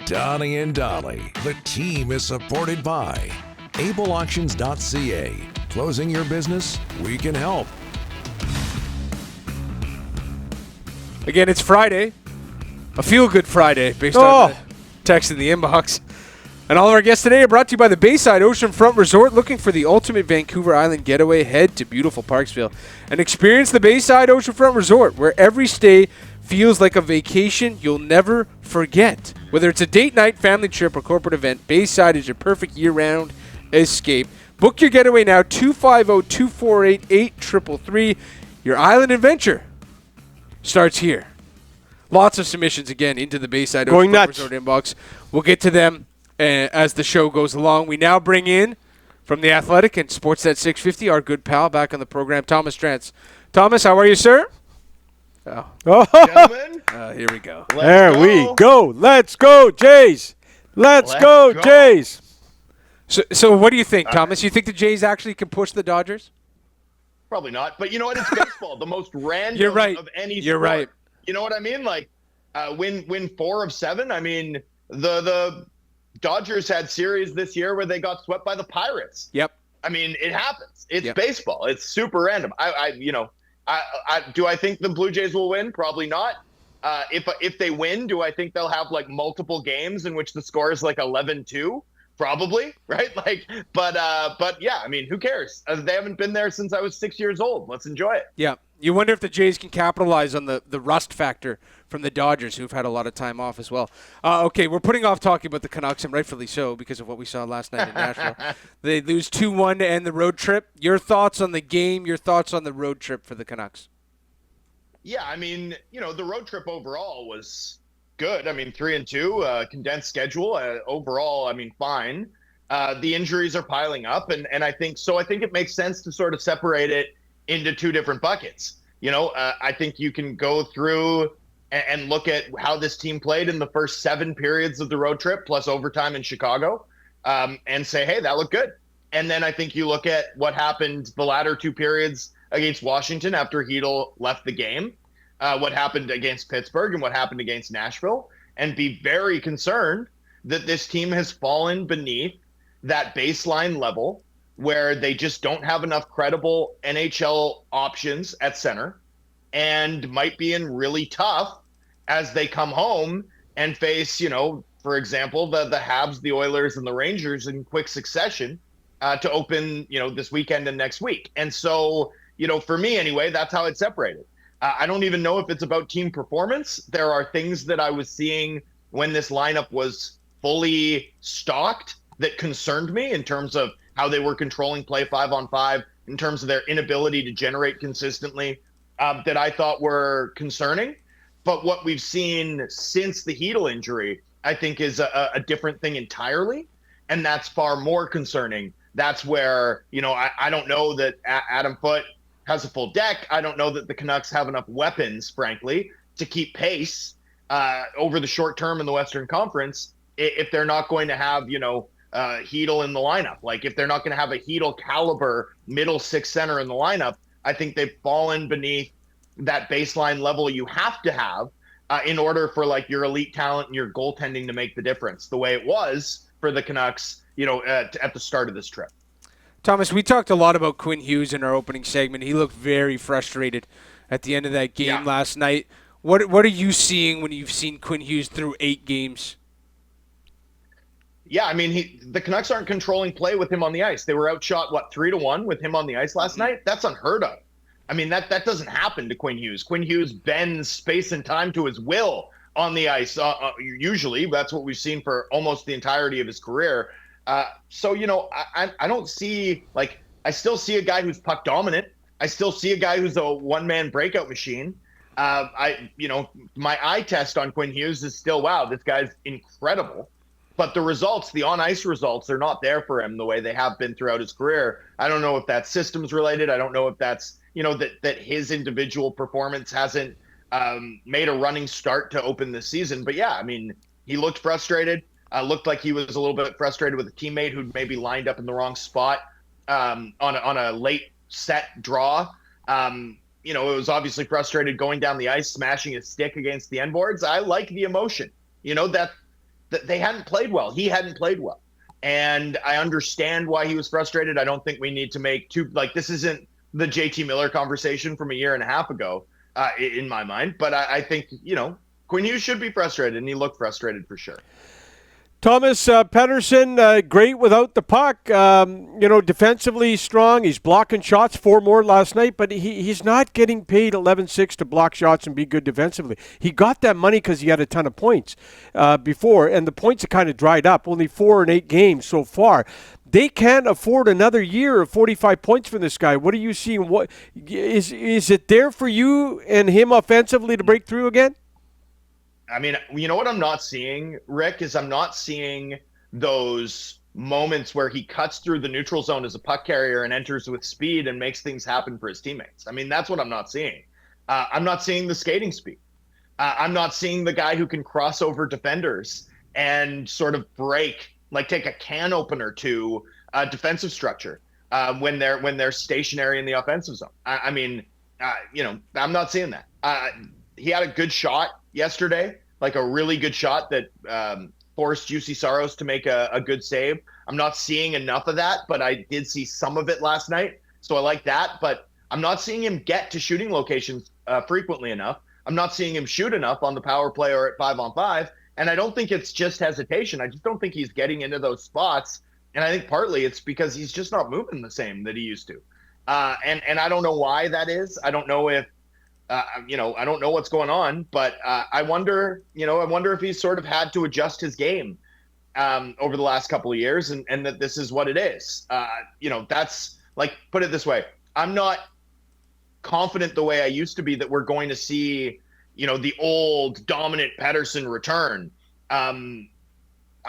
Donnie and Dolly. The team is supported by ableauctions.ca. Closing your business? We can help. Again, it's Friday. A feel-good Friday based on the text in the inbox. And all of our guests today are brought to you by the Bayside Oceanfront Resort. Looking for the ultimate Vancouver Island getaway? Head to beautiful Parksville and experience the Bayside Oceanfront Resort, where every stay feels like a vacation you'll never forget. Whether it's a date night, family trip, or corporate event, Bayside is your perfect year-round escape. Book your getaway now, 250-248-8333. Your island adventure starts here. Lots of submissions again into the Bayside Oceanfront Resort inbox. We'll get to them as the show goes along. We now bring in, from the Athletic and Sportsnet 650, our good pal back on the program, Thomas Drance. Thomas, how are you, sir? Gentlemen, here we go. We go. Let's go, Jays. Let's go, Jays. So what do you think, Thomas? You think the Jays actually can push the Dodgers? Probably not. But you know what? It's baseball, the most random You're right. of any sport. You're right. You know what I mean? Like, win 4 of 7. I mean, the Dodgers had series this year where they got swept by the Pirates. Yep. I mean, it happens. It's baseball. It's super random. Do I think the Blue Jays will win? Probably not. If they win, do I think they'll have like multiple games in which the score is like 11-2? Probably, right? But yeah, I mean, who cares? They haven't been there since I was 6 years old. Let's enjoy it. Yeah. You wonder if the Jays can capitalize on the rust factor from the Dodgers, who've had a lot of time off as well. Okay, we're putting off talking about the Canucks, and rightfully so, because of what we saw last night in Nashville. They lose 2-1 to end the road trip. Your thoughts on the game, your thoughts on the road trip for the Canucks? Yeah, I mean, the road trip overall was good. I mean, 3-2, condensed schedule. Overall, I mean, fine. The injuries are piling up, and I think it makes sense to sort of separate it into 2 different buckets. I think you can go through and look at how this team played in the first 7 periods of the road trip, plus overtime in Chicago, and say, hey, that looked good. And then I think you look at what happened the latter 2 periods against Washington after Hedl left the game, what happened against Pittsburgh and what happened against Nashville, and be very concerned that this team has fallen beneath that baseline level where they just don't have enough credible NHL options at center and might be in really tough as they come home and face, for example, the Habs, the Oilers, and the Rangers in quick succession to open, this weekend and next week. And so, for me anyway, that's how it's separated. I don't even know if it's about team performance. There are things that I was seeing when this lineup was fully stocked that concerned me in terms of how they were controlling play 5-on-5, in terms of their inability to generate consistently, that I thought were concerning. But what we've seen since the Hedl injury, I think, is a different thing entirely, and that's far more concerning. That's where, I don't know that Adam Foote has a full deck. I don't know that the Canucks have enough weapons, frankly, to keep pace over the short term in the Western Conference if they're not going to have, Hedl in the lineup. Like, if they're not going to have a Hedl caliber middle 6 center in the lineup, I think they've fallen beneath that baseline level you have to have in order for like your elite talent and your goaltending to make the difference the way it was for the Canucks, at the start of this trip. Thomas, we talked a lot about Quinn Hughes in our opening segment. He looked very frustrated at the end of that game last night. What are you seeing when you've seen Quinn Hughes through 8 games? Yeah, I mean, the Canucks aren't controlling play with him on the ice. They were outshot, 3-1 with him on the ice last night? That's unheard of. I mean, that doesn't happen to Quinn Hughes. Quinn Hughes bends space and time to his will on the ice. Usually, that's what we've seen for almost the entirety of his career. So, I don't see, I still see a guy who's puck dominant. I still see a guy who's a one-man breakout machine. My eye test on Quinn Hughes is still, wow, this guy's incredible. But the results, the on-ice results, are not there for him the way they have been throughout his career. I don't know if that's systems related. I don't know if that's, that his individual performance hasn't made a running start to open this season. But yeah, I mean, he looked frustrated. Looked like he was a little bit frustrated with a teammate who'd maybe lined up in the wrong spot on a late set draw. It was obviously frustrated going down the ice, smashing his stick against the end boards. I like the emotion. that they hadn't played well. He hadn't played well. And I understand why he was frustrated. I don't think we need to make this isn't the JT Miller conversation from a year and a half ago, in my mind. But I think, Quinn Hughes should be frustrated, and he looked frustrated for sure. Thomas Pettersson, great without the puck. Defensively strong. He's blocking shots, 4 more last night, but he's not getting paid 11-6 to block shots and be good defensively. He got that money because he had a ton of points before, and the points have kind of dried up. Only 4 in 8 games so far. They can't afford another year of 45 points from this guy. What are you seeing? What is it there for you and him offensively to break through again? I mean, you know what I'm not seeing, Rick, is I'm not seeing those moments where he cuts through the neutral zone as a puck carrier and enters with speed and makes things happen for his teammates. I mean, that's what I'm not seeing. I'm not seeing the skating speed. I'm not seeing the guy who can cross over defenders and sort of take a can opener to a defensive structure when they're stationary in the offensive zone. I'm not seeing that. He had a good shot yesterday, like a really good shot that forced Juuse Saros to make a good save. I'm not seeing enough of that, but I did see some of it last night. So I like that, but I'm not seeing him get to shooting locations frequently enough. I'm not seeing him shoot enough on the power play or at 5-on-5. And I don't think it's just hesitation. I just don't think he's getting into those spots. And I think partly it's because he's just not moving the same that he used to. And I don't know why that is. I don't know if, I don't know what's going on, but I wonder if he's sort of had to adjust his game over the last couple of years and that this is what it is. That's put it this way. I'm not confident the way I used to be that we're going to see, the old dominant Pettersson return. I'm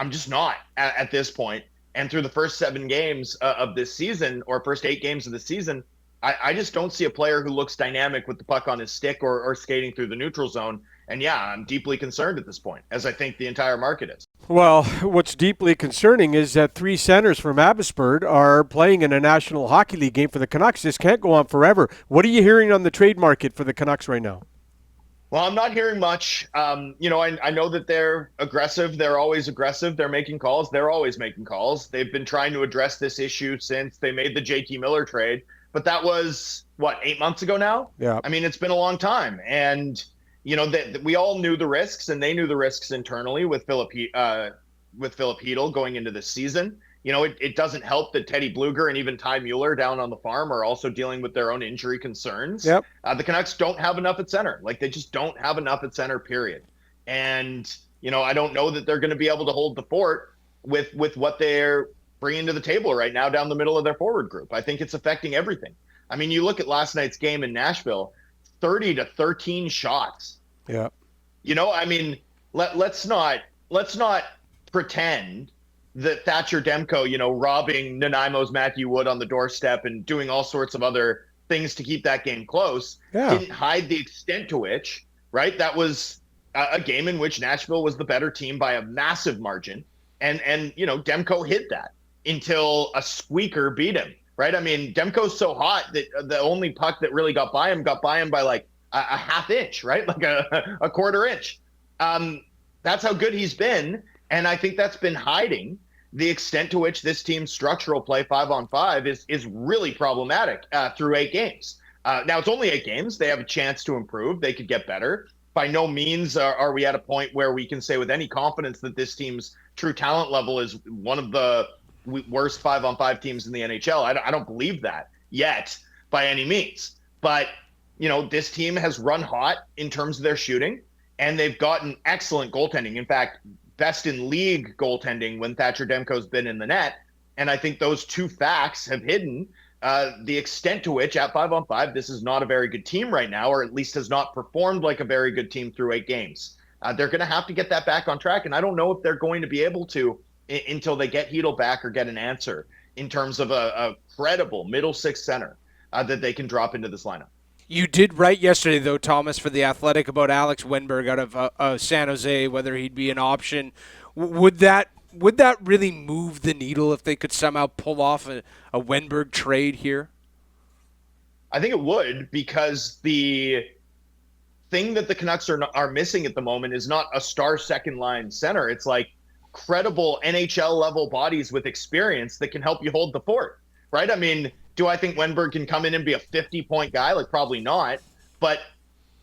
just not at this point. And through the first 7 games of this season, or first 8 games of the season, I just don't see a player who looks dynamic with the puck on his stick or skating through the neutral zone. And yeah, I'm deeply concerned at this point, as I think the entire market is. Well, what's deeply concerning is that 3 centers from Abbotsford are playing in a National Hockey League game for the Canucks. This can't go on forever. What are you hearing on the trade market for the Canucks right now? Well, I'm not hearing much. I know that they're aggressive. They're always aggressive. They're making calls. They're always making calls. They've been trying to address this issue since they made the JT Miller trade. But that was, 8 months ago now? Yeah. I mean, it's been a long time. And, we all knew the risks, and they knew the risks internally with Philip Hedl going into this season. It doesn't help that Teddy Bluger and even Ty Mueller down on the farm are also dealing with their own injury concerns. Yep. The Canucks don't have enough at center. They just don't have enough at center, period. And, I don't know that they're going to be able to hold the fort with what they're bringing to the table right now down the middle of their forward group. I think it's affecting everything. I mean, you look at last night's game in Nashville, 30 to 13 shots. Yeah. Let's not pretend that Thatcher Demko, robbing Nanaimo's Matthew Wood on the doorstep and doing all sorts of other things to keep that game close, didn't hide the extent to which, right? That was a game in which Nashville was the better team by a massive margin. And Demko hid that until a squeaker beat him, right? I mean, Demko's so hot that the only puck that really got by him by like a half inch, right? Like a quarter inch. That's how good he's been. And I think that's been hiding the extent to which this team's structural play 5-on-5 is really problematic through 8 games. Now it's only 8 games. They have a chance to improve. They could get better. By no means are we at a point where we can say with any confidence that this team's true talent level is one of the worst 5-on-5 teams in the NHL. I don't believe that yet by any means. But, this team has run hot in terms of their shooting, and they've gotten excellent goaltending. In fact, best in league goaltending when Thatcher Demko's been in the net. And I think those 2 facts have hidden the extent to which at 5-on-5, this is not a very good team right now, or at least has not performed like a very good team through 8 games. They're going to have to get that back on track. And I don't know if they're going to be able to until they get Hedl back or get an answer in terms of a credible middle 6 center that they can drop into this lineup. You did write yesterday, though, Thomas, for The Athletic about Alex Wenberg out of San Jose, whether he'd be an option. Would that really move the needle if they could somehow pull off a Wenberg trade here? I think it would, because the thing that the Canucks are missing at the moment is not a star second line center. It's like credible NHL level bodies with experience that can help you hold the fort, right? I mean, do I think Wenberg can come in and be a 50-point guy? Like, probably not. But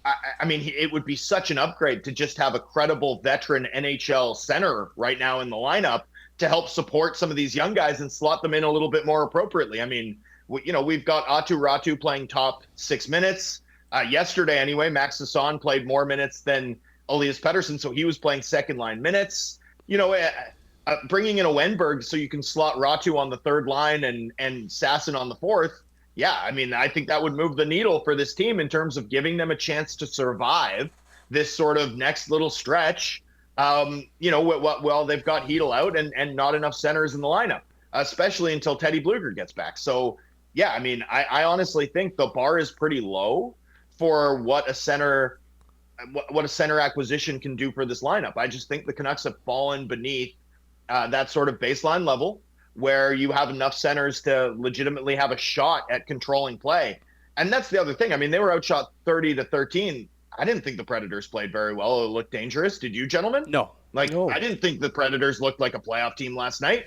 I mean, it would be such an upgrade to just have a credible veteran NHL center right now in the lineup to help support some of these young guys and slot them in a little bit more appropriately. I mean, we've got Aatu Ratu playing top 6 minutes. Yesterday, anyway, Max Sasson played more minutes than Elias Pettersson, so he was playing second-line minutes. Bringing in a Wenberg so you can slot Ratu on the third line and Sasson on the fourth, yeah, I mean, I think that would move the needle for this team in terms of giving them a chance to survive this sort of next little stretch. Well, they've got Hedel out and not enough centers in the lineup, especially until Teddy Bluger gets back. So, yeah, I mean, I honestly think the bar is pretty low for what a center acquisition can do for this lineup. I just think the Canucks have fallen beneath that sort of baseline level where you have enough centers to legitimately have a shot at controlling play. And that's the other thing. I mean, they were outshot 30-13. I didn't think the Predators played very well. It looked dangerous. Did you, gentlemen? No. I didn't think the Predators looked like a playoff team last night.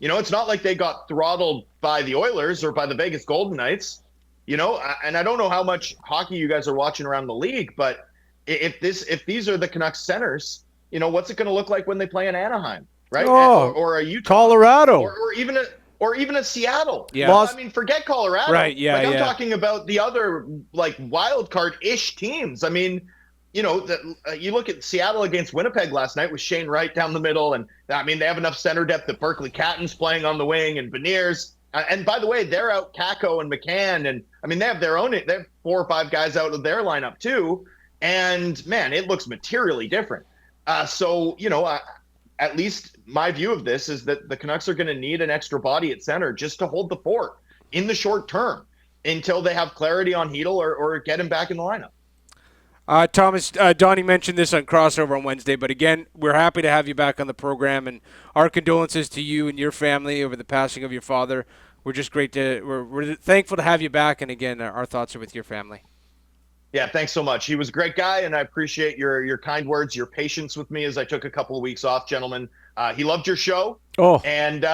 It's not like they got throttled by the Oilers or by the Vegas Golden Knights. And I don't know how much hockey you guys are watching around the league, but if these are the Canucks centers, what's it going to look like when they play in Anaheim? Right? Oh, or a Utah, Colorado, or even a Seattle. Yeah. I mean, forget Colorado. Right? Yeah. I'm talking about the other wild card-ish teams. I mean, you look at Seattle against Winnipeg last night with Shane Wright down the middle, and I mean they have enough center depth that Berkeley Catton's playing on the wing and Beniers. And by the way, they're out Kako and McCann, and I mean they have 4 or 5 guys out of their lineup too. And man, it looks materially different. At least my view of this is that the Canucks are going to need an extra body at center just to hold the fort in the short term until they have clarity on Hedel or get him back in the lineup. Thomas, Donnie mentioned this on Crossover on Wednesday, but again, we're happy to have you back on the program, and our condolences to you and your family over the passing of your father. We're thankful to have you back, and again, our thoughts are with your family. Yeah, thanks so much. He was a great guy, and I appreciate your kind words, your patience with me as I took a couple of weeks off, gentlemen. He loved your show. Oh, and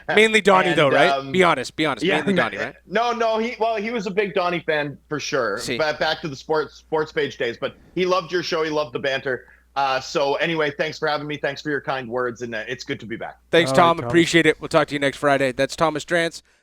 mainly Donnie, though, right? Be honest. Yeah, mainly Donnie, right? No. He was a big Donnie fan for sure. Back to the sports page days, but he loved your show. He loved the banter. So anyway, thanks for having me. Thanks for your kind words, and it's good to be back. Thanks, Tom. Appreciate it. We'll talk to you next Friday. That's Thomas Drance.